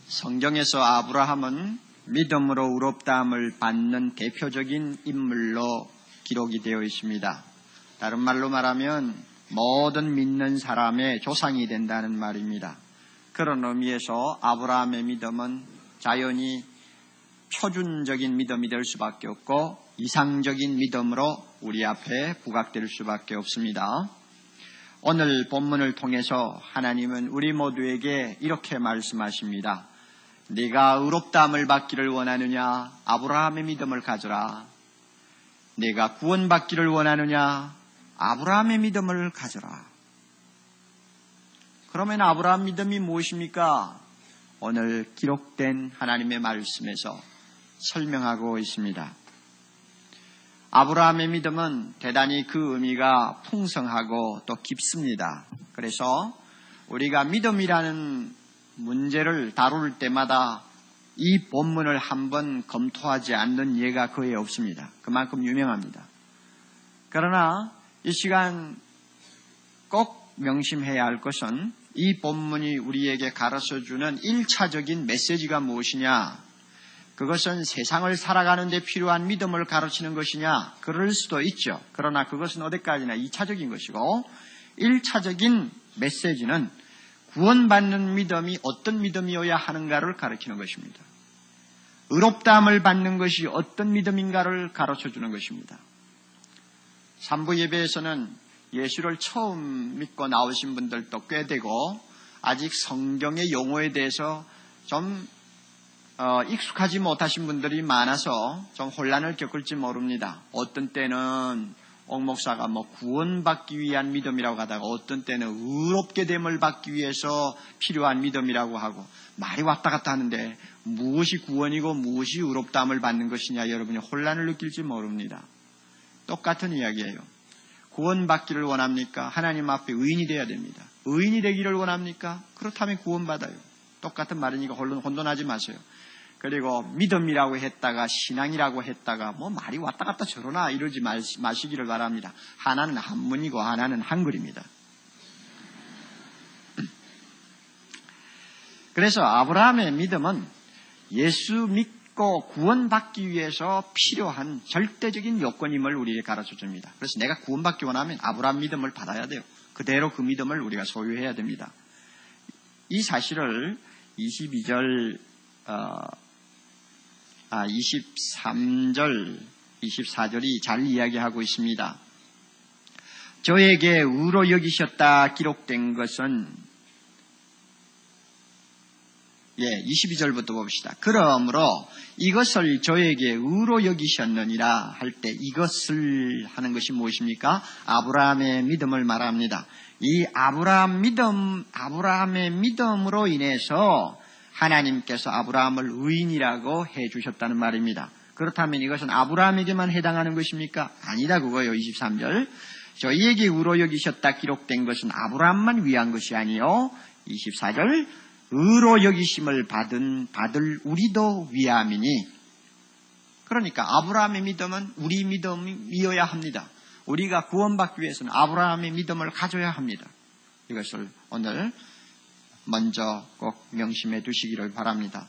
성경에서 아브라함은 믿음으로 의롭다함을 받는 대표적인 인물로 기록이 되어 있습니다. 다른 말로 말하면 모든 믿는 사람의 조상이 된다는 말입니다. 그런 의미에서 아브라함의 믿음은 자연히 표준적인 믿음이 될 수밖에 없고 이상적인 믿음으로 우리 앞에 부각될 수밖에 없습니다. 오늘 본문을 통해서 하나님은 우리 모두에게 이렇게 말씀하십니다. 네가 의롭다함을 받기를 원하느냐? 아브라함의 믿음을 가져라. 네가 구원받기를 원하느냐? 아브라함의 믿음을 가져라. 그러면 아브라함 믿음이 무엇입니까? 오늘 기록된 하나님의 말씀에서 설명하고 있습니다. 아브라함의 믿음은 대단히 그 의미가 풍성하고 또 깊습니다. 그래서 우리가 믿음이라는 문제를 다룰 때마다 이 본문을 한번 검토하지 않는 예가 거의 없습니다. 그만큼 유명합니다. 그러나 이 시간 꼭 명심해야 할 것은 이 본문이 우리에게 가르쳐주는 1차적인 메시지가 무엇이냐? 그것은 세상을 살아가는 데 필요한 믿음을 가르치는 것이냐? 그럴 수도 있죠. 그러나 그것은 어디까지나 2차적인 것이고 1차적인 메시지는 구원받는 믿음이 어떤 믿음이어야 하는가를 가르치는 것입니다. 의롭다함을 받는 것이 어떤 믿음인가를 가르쳐주는 것입니다. 3부 예배에서는 예수를 처음 믿고 나오신 분들도 꽤 되고 아직 성경의 용어에 대해서 좀 익숙하지 못하신 분들이 많아서 좀 혼란을 겪을지 모릅니다. 어떤 때는 옥 목사가 구원받기 위한 믿음이라고 하다가 어떤 때는 의롭게 됨을 받기 위해서 필요한 믿음이라고 하고 말이 왔다 갔다 하는데 무엇이 구원이고 무엇이 의롭다함을 받는 것이냐 여러분이 혼란을 느낄지 모릅니다. 똑같은 이야기예요. 구원받기를 원합니까? 하나님 앞에 의인이 되어야 됩니다. 의인이 되기를 원합니까? 그렇다면 구원받아요. 똑같은 말이니까 혼돈하지 마세요. 그리고 믿음이라고 했다가 신앙이라고 했다가 말이 왔다 갔다 저러나 이러지 마시기를 바랍니다. 하나는 한문이고 하나는 한글입니다. 그래서 아브라함의 믿음은 예수 믿고 구원받기 위해서 필요한 절대적인 요건임을 우리에게 가르쳐 줍니다. 그래서 내가 구원받기 원하면 아브라함 믿음을 받아야 돼요. 그대로 그 믿음을 우리가 소유해야 됩니다. 이 사실을 23절, 24절이 잘 이야기하고 있습니다. 저에게 의로 여기셨다 기록된 것은 22절부터 봅시다. 그러므로 이것을 저에게 의로 여기셨느니라 할 때 이것을 하는 것이 무엇입니까? 아브라함의 믿음을 말합니다. 이 아브라함의 믿음으로 인해서 하나님께서 아브라함을 의인이라고 해주셨다는 말입니다. 그렇다면 이것은 아브라함에게만 해당하는 것입니까? 아니다 그거예요. 23절. 저희에게 의로 여기셨다 기록된 것은 아브라함만 위한 것이 아니요. 24절. 의로 여기심을 받을 우리도 위함이니. 그러니까 아브라함의 믿음은 우리 믿음이어야 합니다. 우리가 구원받기 위해서는 아브라함의 믿음을 가져야 합니다. 이것을 오늘 먼저 꼭 명심해 두시기를 바랍니다.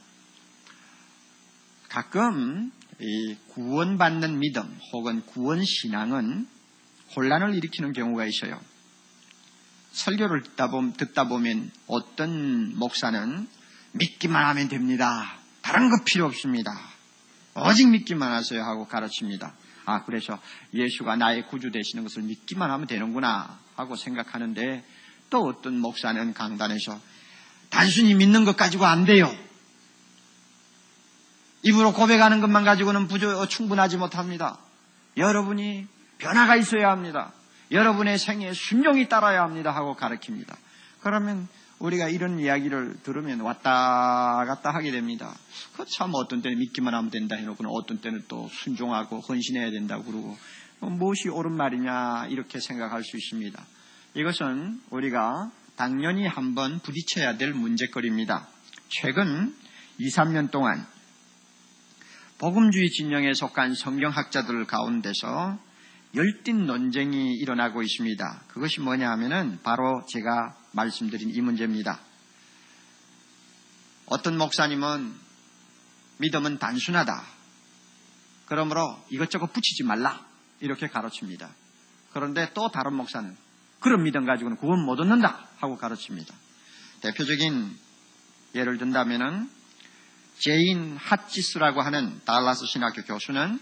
가끔 이 구원받는 믿음 혹은 구원신앙은 혼란을 일으키는 경우가 있어요. 설교를 듣다 보면 어떤 목사는 믿기만 하면 됩니다. 다른 거 필요 없습니다. 오직 믿기만 하세요 하고 가르칩니다. 그래서 예수가 나의 구주 되시는 것을 믿기만 하면 되는구나 하고 생각하는데 또 어떤 목사는 강단에서 단순히 믿는 것 가지고 안 돼요. 입으로 고백하는 것만 가지고는 충분하지 못합니다. 여러분이 변화가 있어야 합니다. 여러분의 생애에 순종이 따라야 합니다 하고 가르칩니다. 그러면 우리가 이런 이야기를 들으면 왔다 갔다 하게 됩니다. 참 어떤 때는 믿기만 하면 된다 해놓고는 어떤 때는 또 순종하고 헌신해야 된다고 그러고 무엇이 옳은 말이냐 이렇게 생각할 수 있습니다. 이것은 우리가 당연히 한번 부딪혀야 될 문제거리입니다. 최근 2-3년 동안 복음주의 진영에 속한 성경학자들 가운데서 열띤 논쟁이 일어나고 있습니다. 그것이 뭐냐 하면은 바로 제가 말씀드린 이 문제입니다. 어떤 목사님은 믿음은 단순하다. 그러므로 이것저것 붙이지 말라. 이렇게 가르칩니다. 그런데 또 다른 목사는 그런 믿음 가지고는 구원 못 얻는다 하고 가르칩니다. 대표적인 예를 든다면은 제인 핫지스라고 하는 달라스 신학교 교수는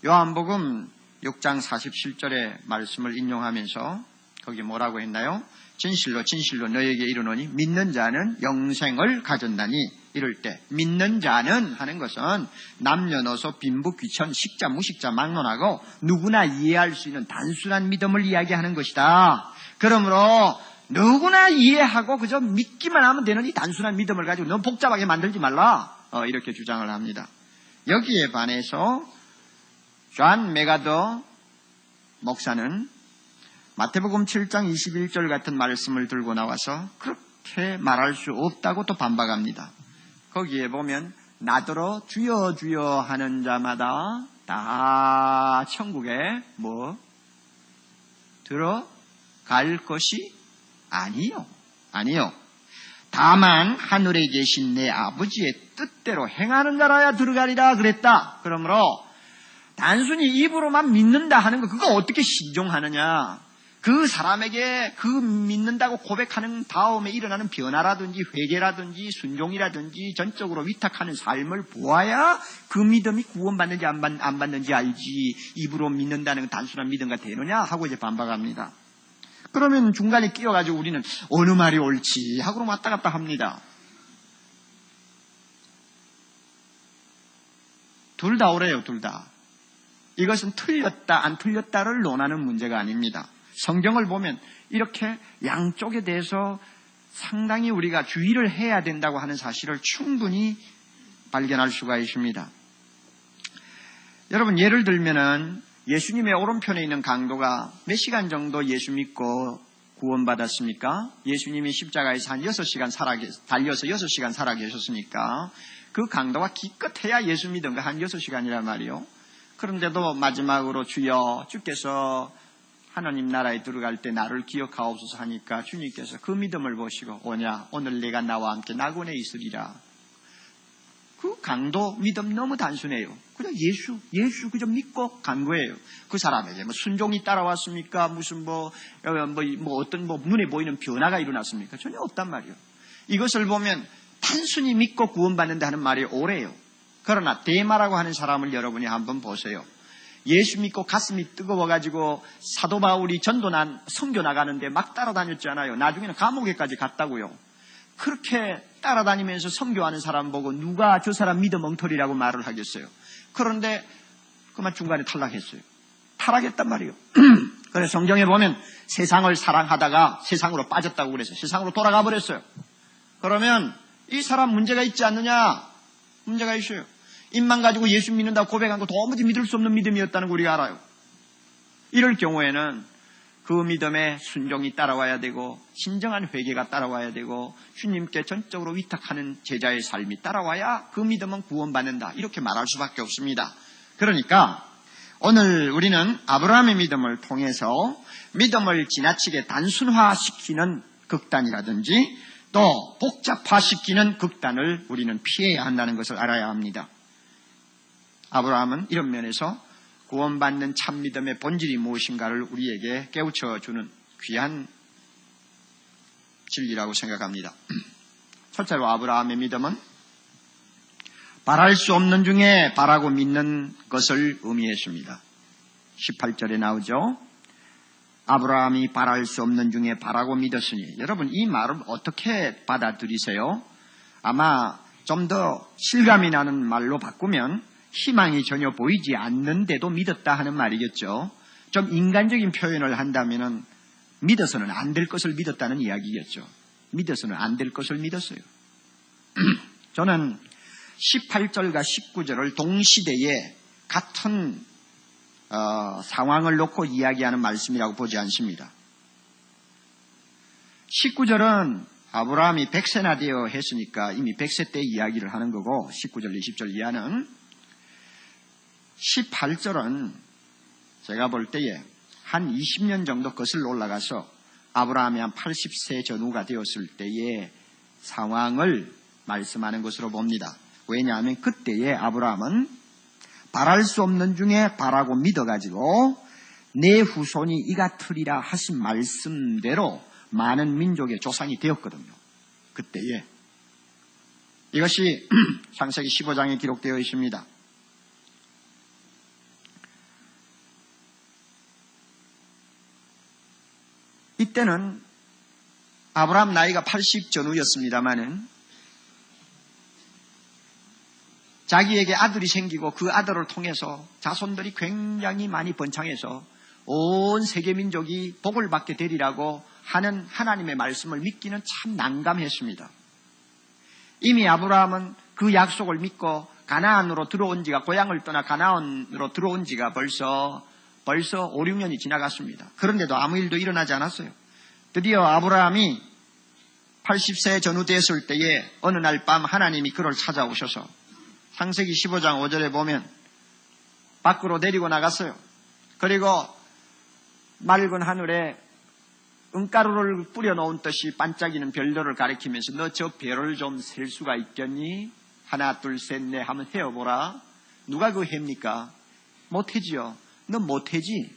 요한복음 6장 47절의 말씀을 인용하면서 거기 뭐라고 했나요? 진실로 진실로 너에게 이르노니 믿는 자는 영생을 가졌나니 이럴 때 믿는 자는 하는 것은 남녀노소 빈부 귀천 식자 무식자 막론하고 누구나 이해할 수 있는 단순한 믿음을 이야기하는 것이다. 그러므로 누구나 이해하고 그저 믿기만 하면 되는 이 단순한 믿음을 가지고 너무 복잡하게 만들지 말라. 이렇게 주장을 합니다. 여기에 반해서 존 메가더 목사는 마태복음 7장 21절 같은 말씀을 들고 나와서 그렇게 말할 수 없다고 또 반박합니다. 거기에 보면 나더러 주여 주여 하는 자마다 다 천국에 들어갈 것이 아니요. 다만 하늘에 계신 내 아버지의 뜻대로 행하는 자라야 들어가리라 그랬다. 그러므로 단순히 입으로만 믿는다 하는 거 그거 어떻게 신종하느냐. 그 사람에게 그 믿는다고 고백하는 다음에 일어나는 변화라든지 회개라든지 순종이라든지 전적으로 위탁하는 삶을 보아야 그 믿음이 구원받는지 안 받는지 알지. 입으로 믿는다는 단순한 믿음과 되느냐 하고 이제 반박합니다. 그러면 중간에 끼어가지고 우리는 어느 말이 옳지 하고 왔다 갔다 합니다. 둘 다 옳아요, 둘 다. 이것은 틀렸다 안 틀렸다를 논하는 문제가 아닙니다. 성경을 보면 이렇게 양쪽에 대해서 상당히 우리가 주의를 해야 된다고 하는 사실을 충분히 발견할 수가 있습니다. 여러분 예를 들면은 예수님의 오른편에 있는 강도가 몇 시간 정도 예수 믿고 구원받았습니까? 예수님이 십자가에서 한 6시간 달려서 6시간 살아계셨으니까 그 강도가 기껏해야 예수 믿은 거 한 6시간이란 말이요. 그런데도 마지막으로 주께서 하나님 나라에 들어갈 때 나를 기억하옵소서 하니까 주님께서 그 믿음을 보시고 오냐 오늘 내가 나와 함께 낙원에 있으리라. 그 강도 믿음 너무 단순해요. 그냥 예수 그저 믿고 간 거예요. 그 사람에게 순종이 따라왔습니까? 무슨 어떤 눈에 보이는 변화가 일어났습니까? 전혀 없단 말이에요. 이것을 보면 단순히 믿고 구원받는다 하는 말이 옳아요. 그러나 데마라고 하는 사람을 여러분이 한번 보세요. 예수 믿고 가슴이 뜨거워가지고 사도 바울이 선교 나가는데 막 따라다녔잖아요. 나중에는 감옥에까지 갔다고요. 그렇게 따라다니면서 선교하는 사람 보고 누가 저 사람 믿음 엉터리라고 말을 하겠어요. 그런데 그만 중간에 타락했단 말이에요. 그래서 성경에 보면 세상을 사랑하다가 세상으로 빠졌다고 그랬어요. 세상으로 돌아가 버렸어요. 그러면 이 사람 문제가 있지 않느냐? 문제가 있어요. 입만 가지고 예수 믿는다고 고백한 거 도무지 믿을 수 없는 믿음이었다는 거 우리가 알아요. 이럴 경우에는 그 믿음에 순종이 따라와야 되고 진정한 회개가 따라와야 되고 주님께 전적으로 위탁하는 제자의 삶이 따라와야 그 믿음은 구원받는다. 이렇게 말할 수밖에 없습니다. 그러니까 오늘 우리는 아브라함의 믿음을 통해서 믿음을 지나치게 단순화시키는 극단이라든지 또 복잡화시키는 극단을 우리는 피해야 한다는 것을 알아야 합니다. 아브라함은 이런 면에서 구원받는 참 믿음의 본질이 무엇인가를 우리에게 깨우쳐주는 귀한 진리라고 생각합니다. 첫째로 아브라함의 믿음은 바랄 수 없는 중에 바라고 믿는 것을 의미했습니다. 18절에 나오죠. 아브라함이 바랄 수 없는 중에 바라고 믿었으니. 여러분 이 말을 어떻게 받아들이세요? 아마 좀 더 실감이 나는 말로 바꾸면 희망이 전혀 보이지 않는데도 믿었다 하는 말이겠죠. 좀 인간적인 표현을 한다면 믿어서는 안 될 것을 믿었다는 이야기겠죠. 믿어서는 안 될 것을 믿었어요. 저는 18절과 19절을 동시대에 같은 상황을 놓고 이야기하는 말씀이라고 보지 않습니다. 19절은 아브라함이 100세나 되어 했으니까 이미 100세 때 이야기를 하는 거고 19절, 20절 이하는 18절은 제가 볼 때에 한 20년 정도 거슬러 올라가서 아브라함이 한 80세 전후가 되었을 때의 상황을 말씀하는 것으로 봅니다. 왜냐하면 그때에 아브라함은 바랄 수 없는 중에 바라고 믿어가지고 내 후손이 이가 트리라 하신 말씀대로 많은 민족의 조상이 되었거든요. 그때에. 이것이 창세기 15장에 기록되어 있습니다. 이때는 아브라함 나이가 80 전후였습니다마는 자기에게 아들이 생기고 그 아들을 통해서 자손들이 굉장히 많이 번창해서 온 세계 민족이 복을 받게 되리라고 하는 하나님의 말씀을 믿기는 참 난감했습니다. 이미 아브라함은 그 약속을 믿고 가나안으로 들어온 지가 고향을 떠나 가나안으로 들어온 지가 벌써 5, 6년이 지나갔습니다. 그런데도 아무 일도 일어나지 않았어요. 드디어 아브라함이 80세 전후 됐을 때에 어느 날 밤 하나님이 그를 찾아오셔서 창세기 15장 5절에 보면 밖으로 내리고 나갔어요. 그리고 맑은 하늘에 은가루를 뿌려놓은 듯이 반짝이는 별들을 가리키면서 너 저 별을 좀 셀 수가 있겠니? 하나 둘 셋 넷 하면 헤어보라. 누가 그 해입니까? 못해지요. 너 못해지.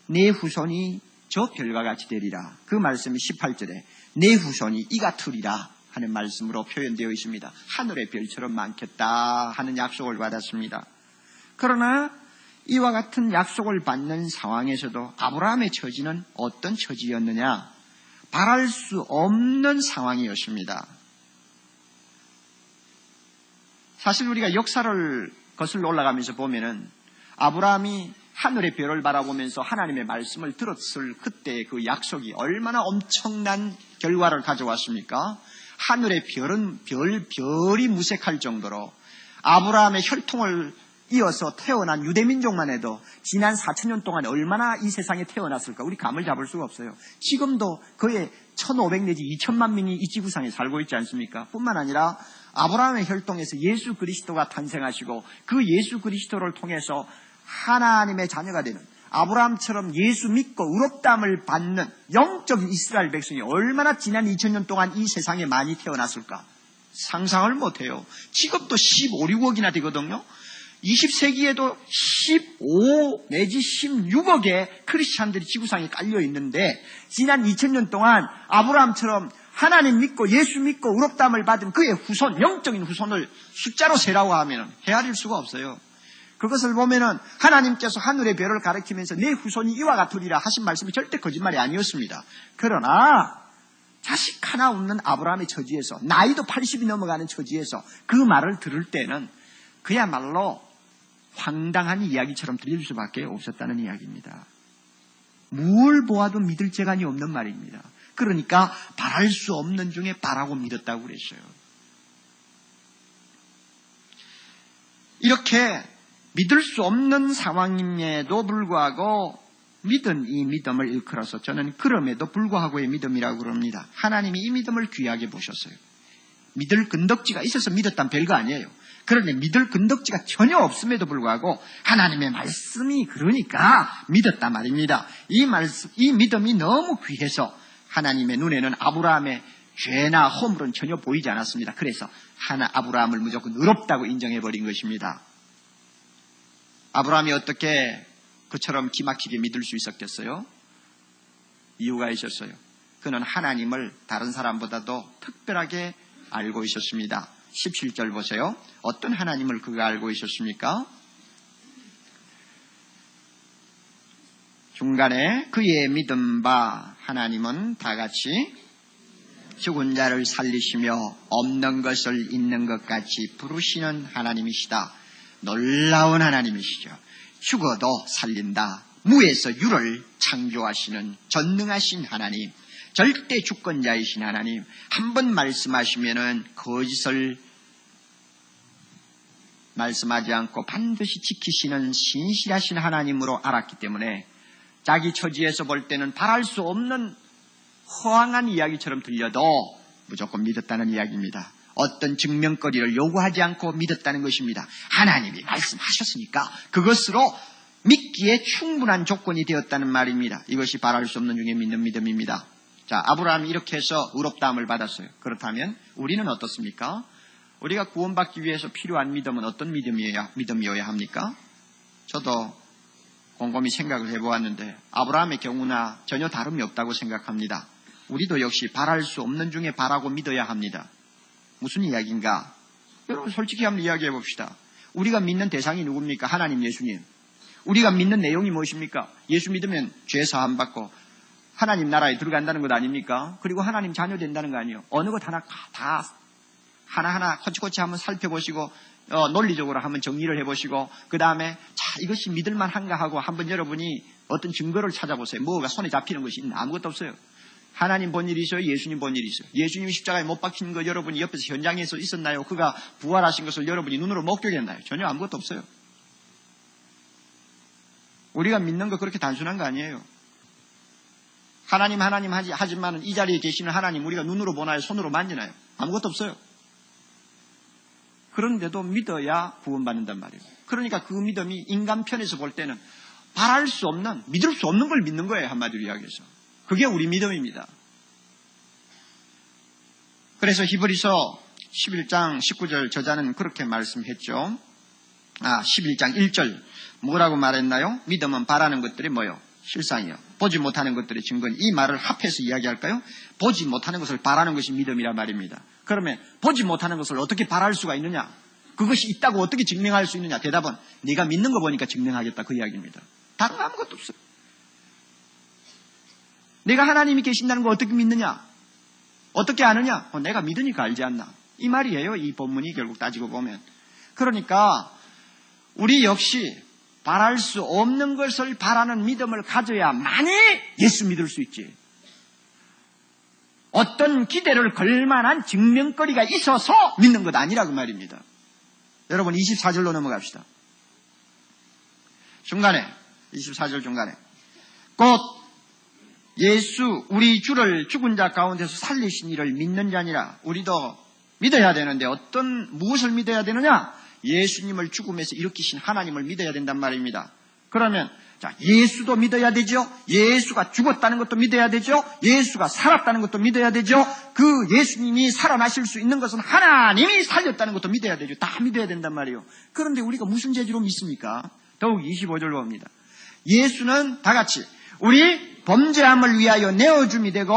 내 후손이 저 별과 같이 되리라. 그 말씀이 18절에 내 후손이 이가 트리라 하는 말씀으로 표현되어 있습니다. 하늘의 별처럼 많겠다 하는 약속을 받았습니다. 그러나 이와 같은 약속을 받는 상황에서도 아브라함의 처지는 어떤 처지였느냐? 바랄 수 없는 상황이었습니다. 사실 우리가 역사를 거슬러 올라가면서 보면은 아브라함이 하늘의 별을 바라보면서 하나님의 말씀을 들었을 그때의 그 약속이 얼마나 엄청난 결과를 가져왔습니까? 하늘의 별이 무색할 정도로 아브라함의 혈통을 이어서 태어난 유대민족만 해도 지난 4,000년 동안 얼마나 이 세상에 태어났을까 우리 감을 잡을 수가 없어요. 지금도 거의 1,500 내지 2,000만 명이 이 지구상에 살고 있지 않습니까? 뿐만 아니라 아브라함의 혈통에서 예수 그리스도가 탄생하시고 그 예수 그리스도를 통해서 하나님의 자녀가 되는 아브라함처럼 예수 믿고 의롭다함을 받는 영적인 이스라엘 백성이 얼마나 지난 2000년 동안 이 세상에 많이 태어났을까? 상상을 못해요. 지금도 15, 16억이나 되거든요. 20세기에도 15 내지 16억의 크리스찬들이 지구상에 깔려 있는데 지난 2000년 동안 아브라함처럼 하나님 믿고 예수 믿고 의롭다함을 받은 그의 후손, 영적인 후손을 숫자로 세라고 하면 헤아릴 수가 없어요. 그것을 보면은 하나님께서 하늘의 별을 가리키면서 내 후손이 이와 같으리라 하신 말씀이 절대 거짓말이 아니었습니다. 그러나 자식 하나 없는 아브라함의 처지에서 나이도 80이 넘어가는 처지에서 그 말을 들을 때는 그야말로 황당한 이야기처럼 들릴 수밖에 없었다는 이야기입니다. 뭘 보아도 믿을 재간이 없는 말입니다. 그러니까 바랄 수 없는 중에 바라고 믿었다고 그랬어요. 이렇게 믿을 수 없는 상황임에도 불구하고 믿은 이 믿음을 일컬어서 저는 그럼에도 불구하고의 믿음이라고 그럽니다. 하나님이 이 믿음을 귀하게 보셨어요. 믿을 근덕지가 있어서 믿었단 별거 아니에요. 그런데 믿을 근덕지가 전혀 없음에도 불구하고 하나님의 말씀이 그러니까 믿었단 말입니다. 이 믿음이 너무 귀해서 하나님의 눈에는 아브라함의 죄나 허물은 전혀 보이지 않았습니다. 그래서 아브라함을 무조건 의롭다고 인정해버린 것입니다. 아브라함이 어떻게 그처럼 기막히게 믿을 수 있었겠어요? 이유가 있었어요. 그는 하나님을 다른 사람보다도 특별하게 알고 있었습니다. 17절 보세요. 어떤 하나님을 그가 알고 있었습니까? 중간에 그의 믿음 바 하나님은 다같이 죽은 자를 살리시며 없는 것을 있는 것 같이 부르시는 하나님이시다. 놀라운 하나님이시죠. 죽어도 살린다. 무에서 유를 창조하시는 전능하신 하나님, 절대 주권자이신 하나님, 한 번 말씀하시면은 거짓을 말씀하지 않고 반드시 지키시는 신실하신 하나님으로 알았기 때문에 자기 처지에서 볼 때는 바랄 수 없는 허황한 이야기처럼 들려도 무조건 믿었다는 이야기입니다. 어떤 증명거리를 요구하지 않고 믿었다는 것입니다. 하나님이 말씀하셨으니까 그것으로 믿기에 충분한 조건이 되었다는 말입니다. 이것이 바랄 수 없는 중에 믿는 믿음입니다. 자, 아브라함이 이렇게 해서 의롭다함을 받았어요. 그렇다면 우리는 어떻습니까? 우리가 구원받기 위해서 필요한 믿음은 어떤 믿음이어야 합니까? 저도 곰곰이 생각을 해보았는데 아브라함의 경우나 전혀 다름이 없다고 생각합니다. 우리도 역시 바랄 수 없는 중에 바라고 믿어야 합니다. 무슨 이야기인가? 여러분 솔직히 한번 이야기해 봅시다. 우리가 믿는 대상이 누굽니까? 하나님, 예수님. 우리가 믿는 내용이 무엇입니까? 예수 믿으면 죄 사함 받고 하나님 나라에 들어간다는 것 아닙니까? 그리고 하나님 자녀 된다는 거 아니에요? 어느 것 하나 다 하나하나 코치코치 한번 살펴보시고 논리적으로 한번 정리를 해보시고 그 다음에 자 이것이 믿을만한가 하고 한번 여러분이 어떤 증거를 찾아보세요. 뭐가 손에 잡히는 것이 있나? 아무것도 없어요. 하나님 본 일이 있어요? 예수님 본 일이 있어요? 예수님이 십자가에 못 박힌 거 여러분이 옆에서 현장에서 있었나요? 그가 부활하신 것을 여러분이 눈으로 목격했나요? 전혀 아무것도 없어요. 우리가 믿는 거 그렇게 단순한 거 아니에요. 하나님 하지만은 이 자리에 계시는 하나님 우리가 눈으로 보나요? 손으로 만지나요? 아무것도 없어요. 그런데도 믿어야 구원받는단 말이에요. 그러니까 그 믿음이 인간 편에서 볼 때는 바랄 수 없는, 믿을 수 없는 걸 믿는 거예요. 한마디로 이야기해서. 그게 우리 믿음입니다. 그래서 히브리서 11장 19절 저자는 그렇게 말씀했죠. 11장 1절 뭐라고 말했나요? 믿음은 바라는 것들이 뭐요? 실상이요. 보지 못하는 것들의 증거는 이 말을 합해서 이야기할까요? 보지 못하는 것을 바라는 것이 믿음이란 말입니다. 그러면 보지 못하는 것을 어떻게 바랄 수가 있느냐? 그것이 있다고 어떻게 증명할 수 있느냐? 대답은 네가 믿는 거 보니까 증명하겠다 그 이야기입니다. 다른 거 아무것도 없어요. 내가 하나님이 계신다는 거 어떻게 믿느냐? 어떻게 아느냐? 내가 믿으니까 알지 않나? 이 말이에요. 이 본문이 결국 따지고 보면. 그러니까 우리 역시 바랄 수 없는 것을 바라는 믿음을 가져야만이 예수 믿을 수 있지. 어떤 기대를 걸 만한 증명거리가 있어서 믿는 것 아니라 그 말입니다. 여러분 24절로 넘어갑시다. 중간에 24절 중간에 곧 예수 우리 주를 죽은 자 가운데서 살리신 이를 믿는 자니라. 우리도 믿어야 되는데 무엇을 믿어야 되느냐? 예수님을 죽음에서 일으키신 하나님을 믿어야 된단 말입니다. 그러면 자 예수도 믿어야 되죠. 예수가 죽었다는 것도 믿어야 되죠. 예수가 살았다는 것도 믿어야 되죠. 그 예수님이 살아나실 수 있는 것은 하나님이 살렸다는 것도 믿어야 되죠. 다 믿어야 된단 말이에요. 그런데 우리가 무슨 재주로 믿습니까? 더욱 25절로 봅니다. 예수는 다 같이 우리 범죄함을 위하여 내어줌이 되고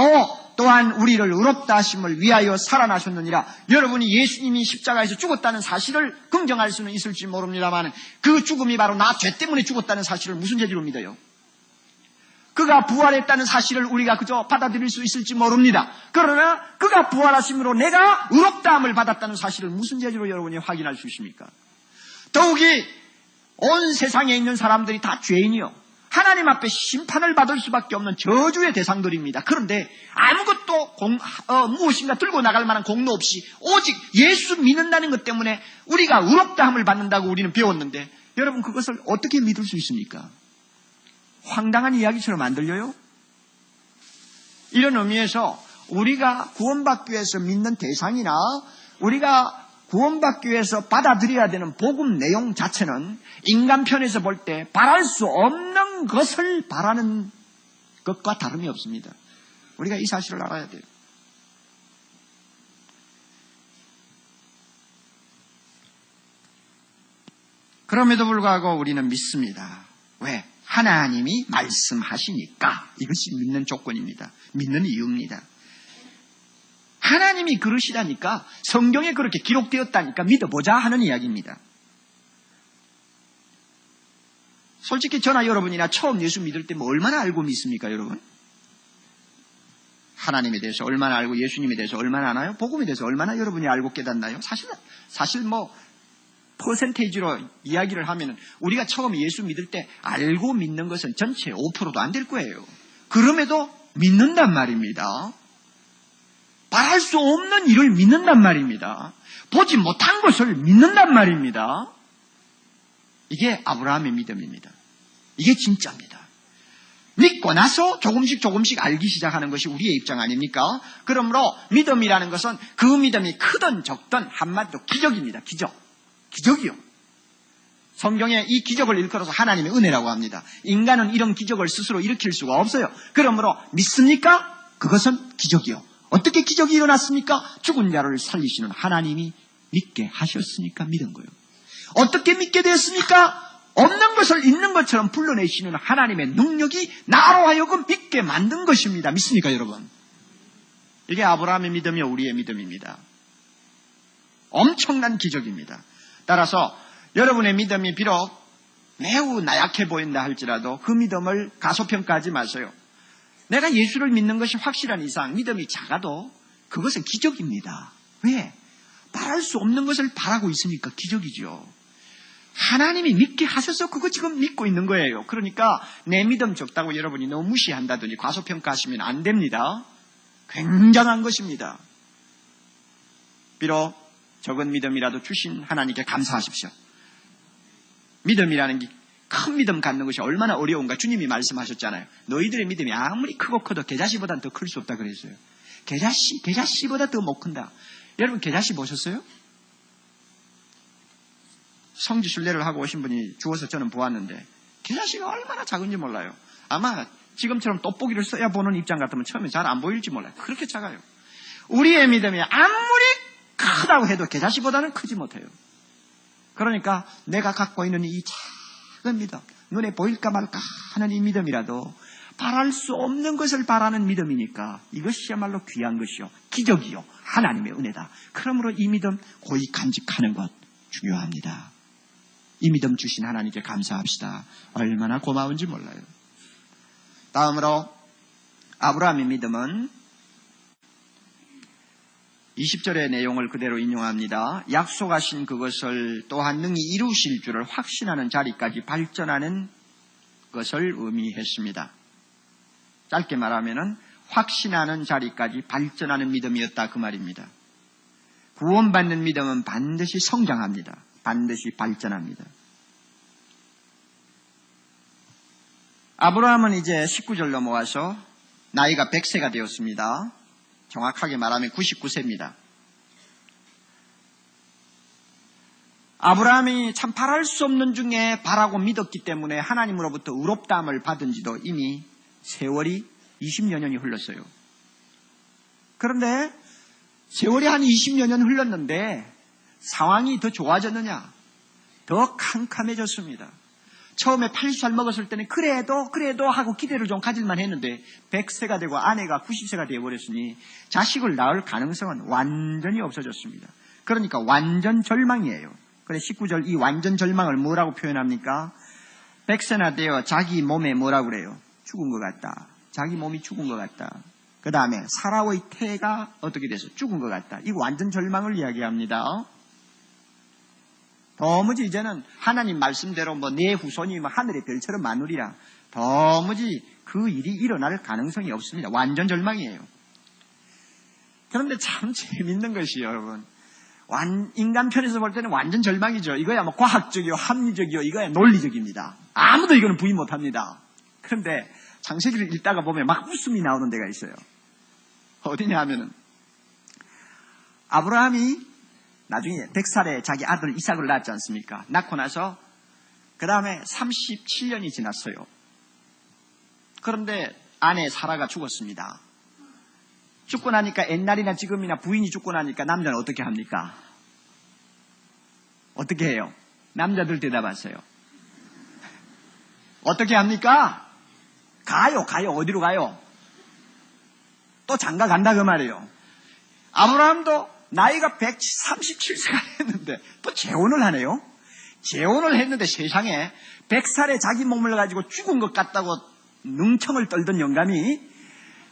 또한 우리를 의롭다 하심을 위하여 살아나셨느니라. 여러분이 예수님이 십자가에서 죽었다는 사실을 긍정할 수는 있을지 모릅니다만 그 죽음이 바로 나 죄 때문에 죽었다는 사실을 무슨 재주로 믿어요? 그가 부활했다는 사실을 우리가 그저 받아들일 수 있을지 모릅니다. 그러나 그가 부활하심으로 내가 의롭다함을 받았다는 사실을 무슨 재주로 여러분이 확인할 수 있습니까? 더욱이 온 세상에 있는 사람들이 다 죄인이요. 하나님 앞에 심판을 받을 수밖에 없는 저주의 대상들입니다. 그런데 아무것도 무엇인가 들고 나갈 만한 공로 없이 오직 예수 믿는다는 것 때문에 우리가 의롭다함을 받는다고 우리는 배웠는데 여러분 그것을 어떻게 믿을 수 있습니까? 황당한 이야기처럼 안 들려요? 이런 의미에서 우리가 구원받기 위해서 믿는 대상이나 우리가 구원받기 위해서 받아들여야 되는 복음 내용 자체는 인간 편에서 볼 때 바랄 수 없는 것을 바라는 것과 다름이 없습니다. 우리가 이 사실을 알아야 돼요. 그럼에도 불구하고 우리는 믿습니다. 왜? 하나님이 말씀하시니까. 이것이 믿는 조건입니다. 믿는 이유입니다. 하나님이 그러시다니까 성경에 그렇게 기록되었다니까 믿어보자 하는 이야기입니다. 솔직히 저나 여러분이나 처음 예수 믿을 때 뭐 얼마나 알고 믿습니까 여러분? 하나님에 대해서 얼마나 알고 예수님에 대해서 얼마나 아나요? 복음에 대해서 얼마나 여러분이 알고 깨닫나요? 사실 뭐 퍼센테이지로 이야기를 하면은 우리가 처음 예수 믿을 때 알고 믿는 것은 전체 5%도 안 될 거예요. 그럼에도 믿는단 말입니다. 바랄 수 없는 일을 믿는단 말입니다. 보지 못한 것을 믿는단 말입니다. 이게 아브라함의 믿음입니다. 이게 진짜입니다. 믿고 나서 조금씩 알기 시작하는 것이 우리의 입장 아닙니까? 그러므로 믿음이라는 것은 그 믿음이 크든 적든 한마디로 기적입니다. 기적이요. 성경에 이 기적을 일컬어서 하나님의 은혜라고 합니다. 인간은 이런 기적을 스스로 일으킬 수가 없어요. 그러므로 믿습니까? 그것은 기적이요. 어떻게 기적이 일어났습니까? 죽은 자를 살리시는 하나님이 믿게 하셨으니까 믿은 거예요. 어떻게 믿게 됐습니까? 없는 것을 있는 것처럼 불러내시는 하나님의 능력이 나로 하여금 믿게 만든 것입니다. 믿습니까, 여러분? 이게 아브라함의 믿음이요, 우리의 믿음입니다. 엄청난 기적입니다. 따라서 여러분의 믿음이 비록 매우 나약해 보인다 할지라도 그 믿음을 가소평가하지 마세요. 내가 예수를 믿는 것이 확실한 이상 믿음이 작아도 그것은 기적입니다. 왜? 바랄 수 없는 것을 바라고 있으니까 기적이죠. 하나님이 믿게 하셔서 그거 지금 믿고 있는 거예요. 그러니까 내 믿음 적다고 여러분이 너무 무시한다더니 과소평가하시면 안 됩니다. 굉장한 것입니다. 비록 적은 믿음이라도 주신 하나님께 감사하십시오. 믿음이라는 게 큰 믿음 갖는 것이 얼마나 어려운가 주님이 말씀하셨잖아요. 너희들의 믿음이 아무리 크고 커도 겨자씨보다는 더 클 수 없다 그랬어요. 겨자씨보다 더 못 큰다. 여러분 겨자씨 보셨어요? 성지 순례를 하고 오신 분이 주워서 저는 보았는데 겨자씨가 얼마나 작은지 몰라요. 아마 지금처럼 돋보기를 써야 보는 입장 같으면 처음에 잘 안 보일지 몰라요. 그렇게 작아요. 우리의 믿음이 아무리 크다고 해도 겨자씨보다는 크지 못해요. 그러니까 내가 갖고 있는 이 작은 믿음, 눈에 보일까 말까 하는 이 믿음이라도 바랄 수 없는 것을 바라는 믿음이니까 이것이야말로 귀한 것이요, 기적이요, 하나님의 은혜다. 그러므로 이 믿음 고이 간직하는 것 중요합니다. 이 믿음 주신 하나님께 감사합시다. 얼마나 고마운지 몰라요. 다음으로 아브라함의 믿음은 20절의 내용을 그대로 인용합니다. 약속하신 그것을 또한 능히 이루실 줄을 확신하는 자리까지 발전하는 것을 의미했습니다. 짧게 말하면 확신하는 자리까지 발전하는 믿음이었다 그 말입니다. 구원받는 믿음은 반드시 성장합니다. 반드시 발전합니다. 아브라함은 이제 19절 넘어와서 나이가 100세가 되었습니다. 정확하게 말하면 99세입니다. 아브라함이 참 바랄 수 없는 중에 바라고 믿었기 때문에 하나님으로부터 의롭다함을 받은 지도 이미 세월이 20여 년이 흘렀어요. 그런데 세월이 한 20여 년 흘렀는데 상황이 더 좋아졌느냐? 더 캄캄해졌습니다. 처음에 80살 먹었을 때는 그래도 하고 기대를 좀 가질만 했는데 100세가 되고 아내가 90세가 되어버렸으니 자식을 낳을 가능성은 완전히 없어졌습니다. 그러니까 완전 절망이에요. 그래서 19절 이 완전 절망을 뭐라고 표현합니까? 100세나 되어 자기 몸에 뭐라고 그래요? 죽은 것 같다. 자기 몸이 죽은 것 같다. 그 다음에 사라의 태가 어떻게 돼서 죽은 것 같다. 이거 완전 절망을 이야기합니다. 도무지 이제는 하나님 말씀대로 내 후손이 하늘의 별처럼 많으리라. 도무지 그 일이 일어날 가능성이 없습니다. 완전 절망이에요. 그런데 참 재밌는 것이요, 여러분. 인간 편에서 볼 때는 완전 절망이죠. 이거야 과학적이요, 합리적이요, 이거야 논리적입니다. 아무도 이거는 부인 못합니다. 그런데 창세기를 읽다가 보면 막 웃음이 나오는 데가 있어요. 어디냐 하면은 아브라함이 나중에 100살에 자기 아들 이삭을 낳았지 않습니까? 낳고 나서 그 다음에 37년이 지났어요. 그런데 아내 사라가 죽었습니다. 죽고 나니까 옛날이나 지금이나 부인이 죽고 나니까 남자는 어떻게 합니까? 어떻게 해요? 남자들 대답하세요. 어떻게 합니까? 가요. 어디로 가요? 또 장가 간다 그 말이에요. 아브라함도 나이가 137세가 했는데 또 재혼을 하네요. 재혼을 했는데 세상에 100살에 자기 몸을 가지고 죽은 것 같다고 능청을 떨던 영감이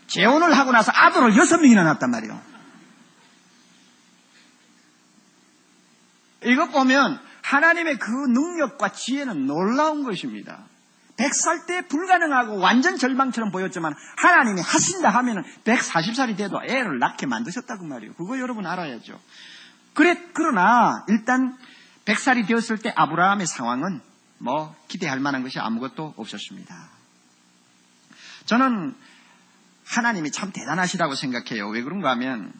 재혼을 하고 나서 아들을 6명이나 낳았단 말이에요. 이것 보면 하나님의 그 능력과 지혜는 놀라운 것입니다. 100살 때 불가능하고 완전 절망처럼 보였지만 하나님이 하신다 하면은 140살이 돼도 애를 낳게 만드셨다고 말이에요. 그거 여러분 알아야죠. 그러나 일단 100살이 되었을 때 아브라함의 상황은 기대할 만한 것이 아무것도 없었습니다. 저는 하나님이 참 대단하시다고 생각해요. 왜 그런가 하면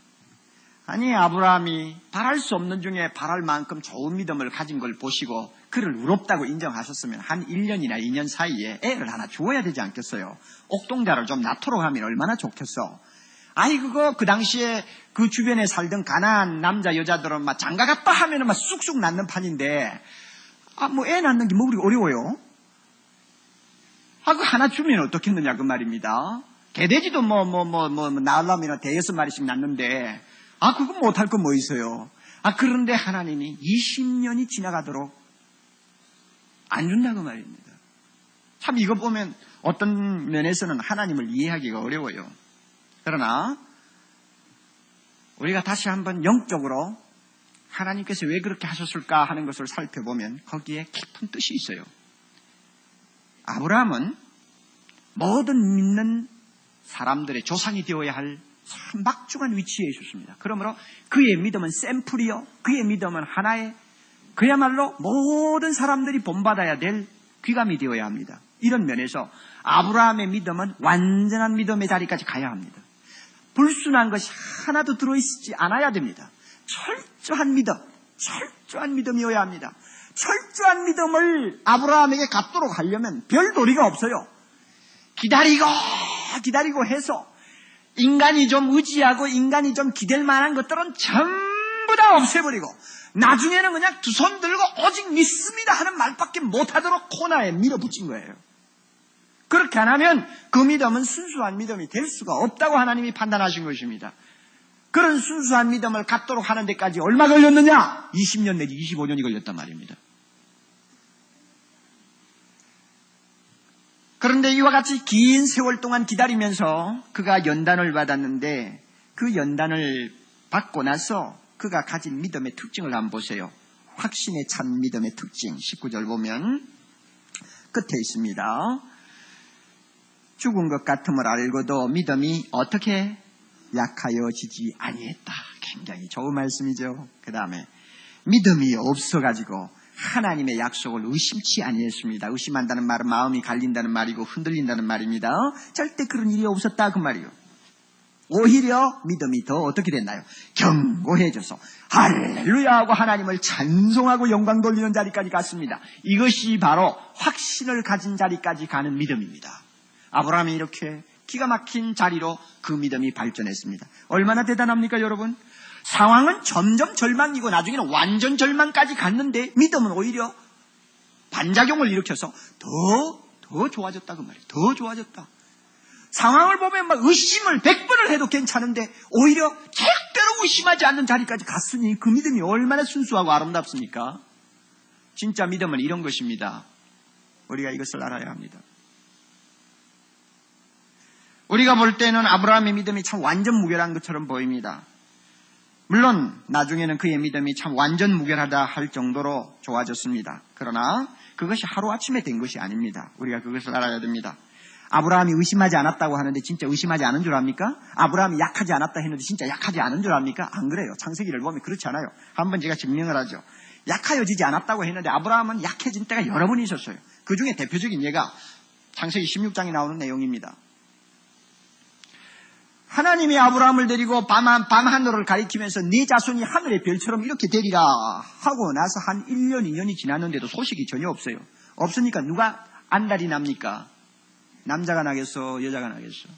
아브라함이 바랄 수 없는 중에 바랄 만큼 좋은 믿음을 가진 걸 보시고 그를 의롭다고 인정하셨으면 한 1년이나 2년 사이에 애를 하나 주어야 되지 않겠어요? 옥동자를 좀 낳도록 하면 얼마나 좋겠어? 아니 그거 그 당시에 그 주변에 살던 가난한 남자 여자들은 막 장가갔다 하면은 막 쑥쑥 낳는 판인데 뭐 애 낳는 게 뭐 그리 어려워요? 그 하나 주면 어떻겠느냐 그 말입니다. 개돼지도 낳으려면 대여섯 마리씩 낳는데 그거 못할 거 뭐 있어요? 그런데 하나님이 20년이 지나가도록 안 준다고 말입니다. 참 이거 보면 어떤 면에서는 하나님을 이해하기가 어려워요. 그러나 우리가 다시 한번 영적으로 하나님께서 왜 그렇게 하셨을까 하는 것을 살펴보면 거기에 깊은 뜻이 있어요. 아브라함은 모든 믿는 사람들의 조상이 되어야 할 참 막중한 위치에 있었습니다. 그러므로 그의 믿음은 샘플이요, 그의 믿음은 하나의 그야말로 모든 사람들이 본받아야 될 귀감이 되어야 합니다. 이런 면에서 아브라함의 믿음은 완전한 믿음의 자리까지 가야 합니다. 불순한 것이 하나도 들어있지 않아야 됩니다. 철저한 믿음이어야 합니다. 철저한 믿음을 아브라함에게 갖도록 하려면 별 도리가 없어요. 기다리고 해서 인간이 좀 의지하고 인간이 좀 기댈 만한 것들은 전부 다 없애버리고 나중에는 그냥 두 손 들고 오직 믿습니다 하는 말밖에 못하도록 코너에 밀어붙인 거예요. 그렇게 안 하면 그 믿음은 순수한 믿음이 될 수가 없다고 하나님이 판단하신 것입니다. 그런 순수한 믿음을 갖도록 하는 데까지 얼마 걸렸느냐? 20년 내지 25년이 걸렸단 말입니다. 그런데 이와 같이 긴 세월 동안 기다리면서 그가 연단을 받았는데 그 연단을 받고 나서 그가 가진 믿음의 특징을 한번 보세요. 확신에 찬 믿음의 특징 19절 보면 끝에 있습니다. 죽은 것 같음을 알고도 믿음이 어떻게 약하여지지 아니했다. 굉장히 좋은 말씀이죠. 그 다음에 믿음이 없어가지고 하나님의 약속을 의심치 아니했습니다. 의심한다는 말은 마음이 갈린다는 말이고 흔들린다는 말입니다. 절대 그런 일이 없었다 그 말이에요. 오히려 믿음이 더 어떻게 됐나요? 견고해져서 할렐루야 하고 하나님을 찬송하고 영광 돌리는 자리까지 갔습니다. 이것이 바로 확신을 가진 자리까지 가는 믿음입니다. 아브라함이 이렇게 기가 막힌 자리로 그 믿음이 발전했습니다. 얼마나 대단합니까 여러분? 상황은 점점 절망이고 나중에는 완전 절망까지 갔는데 믿음은 오히려 반작용을 일으켜서 더 좋아졌다 그 말이에요. 더 좋아졌다. 상황을 보면 막 의심을 100번을 해도 괜찮은데 오히려 절대로 의심하지 않는 자리까지 갔으니 그 믿음이 얼마나 순수하고 아름답습니까? 진짜 믿음은 이런 것입니다. 우리가 이것을 알아야 합니다. 우리가 볼 때는 아브라함의 믿음이 참 완전 무결한 것처럼 보입니다. 물론 나중에는 그의 믿음이 참 완전 무결하다 할 정도로 좋아졌습니다. 그러나 그것이 하루아침에 된 것이 아닙니다. 우리가 그것을 알아야 됩니다. 아브라함이 의심하지 않았다고 하는데 진짜 의심하지 않은 줄 압니까? 아브라함이 약하지 않았다 했는데 진짜 약하지 않은 줄 압니까? 안 그래요. 창세기를 보면 그렇지 않아요. 한번 제가 증명을 하죠. 약하여지지 않았다고 했는데 아브라함은 약해진 때가 여러 번 있었어요. 그 중에 대표적인 예가 창세기 16장에 나오는 내용입니다. 하나님이 아브라함을 데리고 밤하늘을 가리키면서 네 자손이 하늘의 별처럼 이렇게 되리라 하고 나서 한 1년, 2년이 지났는데도 소식이 전혀 없어요. 없으니까 누가 안달이 납니까? 남자가 나겠어? 여자가 나겠어?